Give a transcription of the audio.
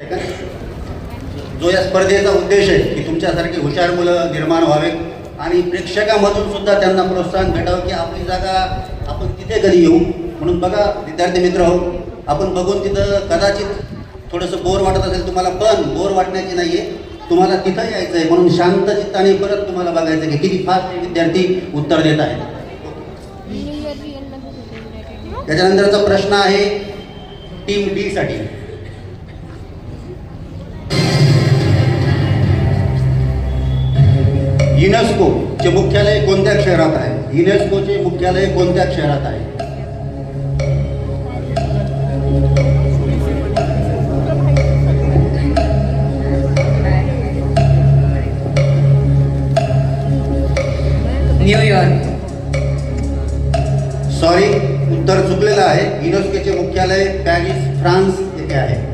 जो या स्पर्धेचा उद्देश आहे की तुमच्यासारखी हुशार मुलं निर्माण व्हावेत आणि प्रेक्षकामधून सुद्धा त्यांना प्रोत्साहन भेटावं की आपली जागा आपण तिथे कधी येऊ. म्हणून बघा विद्यार्थी मित्र हो, आपण बघून तिथं कदाचित थोडंसं बोर वाटत असेल तुम्हाला, पण बोर वाटण्याची नाही आहे, तुम्हाला तिथं यायचं आहे. म्हणून शांत चित्ताने परत तुम्हाला बघायचं की किती फास्ट विद्यार्थी उत्तर देत आहेत. त्याच्यानंतरचा प्रश्न आहे टीम डी साठी. युनेस्कोचे मुख्यालय कोणत्या शहरात आहे? युनेस्कोचे मुख्यालय कोणत्या शहरात आहे? न्यूयॉर्क. सॉरी, उत्तर चुकलेलं आहे. युनेस्कोचे मुख्यालय पॅरिस, फ्रान्स येथे आहे.